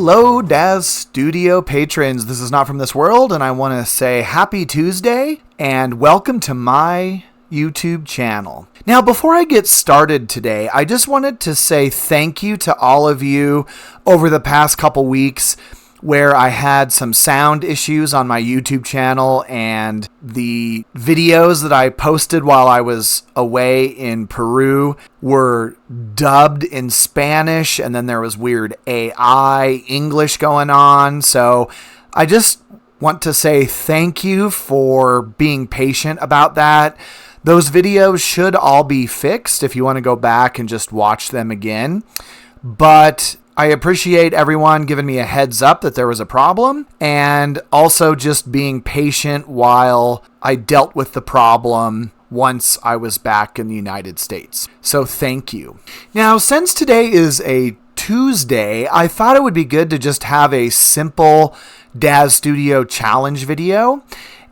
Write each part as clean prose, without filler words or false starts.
Hello, Daz Studio patrons. This is Not From This World, and I want to say happy Tuesday and welcome to my YouTube channel. Now, before I get started today, I just wanted to say thank you to all of you over the past couple weeks where I had some sound issues on my YouTube channel, and the videos that I posted while I was away in Peru were dubbed in Spanish, and then there was weird AI English going on. So I just want to say thank you for being patient about that. Those videos should all be fixed if you want to go back and just watch them again. But I appreciate everyone giving me a heads up that there was a problem, and also just being patient while I dealt with the problem once I was back in the United States. So thank you. Now, since today is a Tuesday, I thought it would be good to just have a simple Daz Studio challenge video.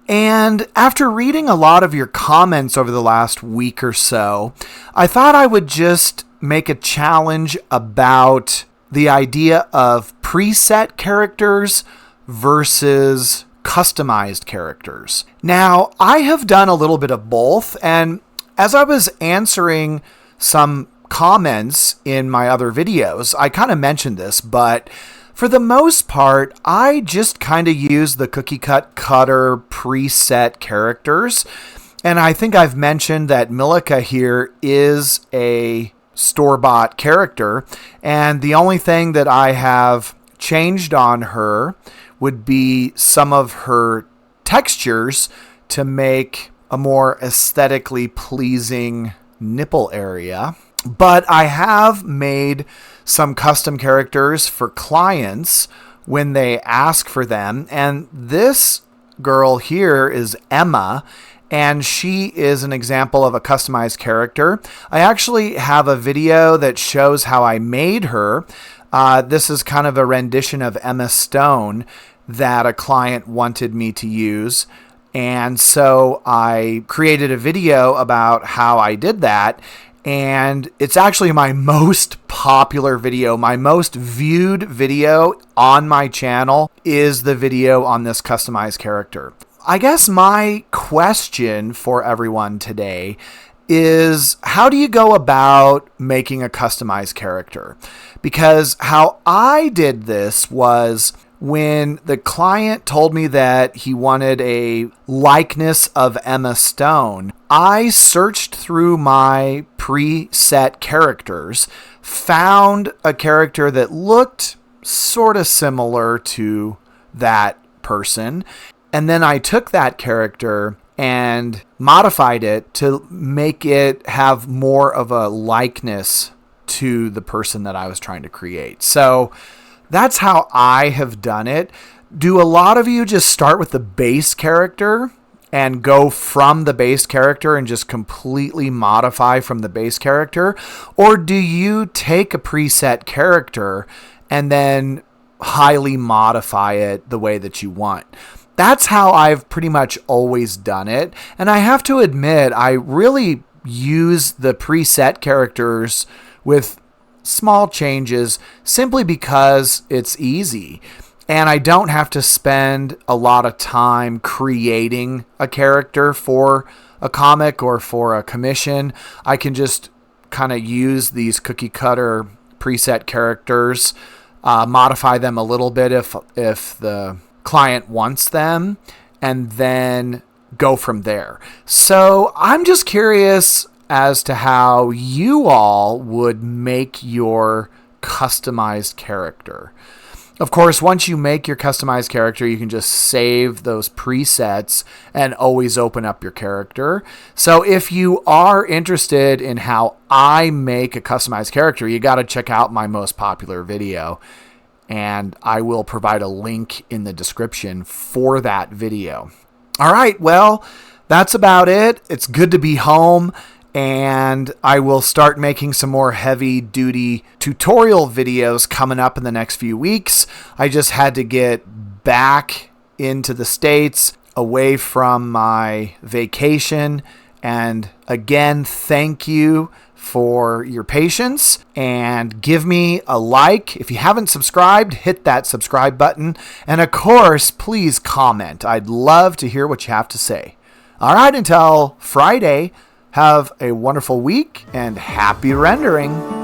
And after reading a lot of your comments over the last week or so, I thought I would just make a challenge about the idea of preset characters versus customized characters. Now, I have done a little bit of both, and as I was answering some comments in my other videos, I kind of mentioned this, but for the most part, I just kind of use the cookie cutter preset characters. And I think I've mentioned that Milica here is a store-bought character, and the only thing that I have changed on her would be some of her textures to make a more aesthetically pleasing nipple area. But I have made some custom characters for clients when they ask for them, and this girl here is Emma, and she is an example of a customized character. I actually have a video that shows how I made her. This is kind of a rendition of Emma Stone that a client wanted me to use. And so I created a video about how I did that. And it's actually my most popular video. My most viewed video on my channel is the video on this customized character. I guess my question for everyone today is, how do you go about making a customized character? Because how I did this was when the client told me that he wanted a likeness of Emma Stone, I searched through my preset characters, found a character that looked sort of similar to that person, and then I took that character and modified it to make it have more of a likeness to the person that I was trying to create. So that's how I have done it. Do a lot of you just start with the base character and go from the base character and just completely modify from the base character? Or do you take a preset character and then highly modify it the way that you want? That's how I've pretty much always done it. And I have to admit, I really use the preset characters with small changes simply because it's easy. And I don't have to spend a lot of time creating a character for a comic or for a commission. I can just kind of use these cookie cutter preset characters, modify them a little bit if the client wants them, and then go from there. So I'm just curious as to how you all would make your customized character. Of course, once you make your customized character, you can just save those presets and always open up your character. So if you are interested in how I make a customized character, you got to check out my most popular video. And I will provide a link in the description for that video. All right, well, that's about it. It's good to be home, and I will start making some more heavy-duty tutorial videos coming up in the next few weeks. I just had to get back into the States, away from my vacation, and again, thank you for your patience, and give me a like. If you haven't subscribed, hit that subscribe button. And of course, please comment. I'd love to hear what you have to say. All right, until Friday, have a wonderful week and happy rendering.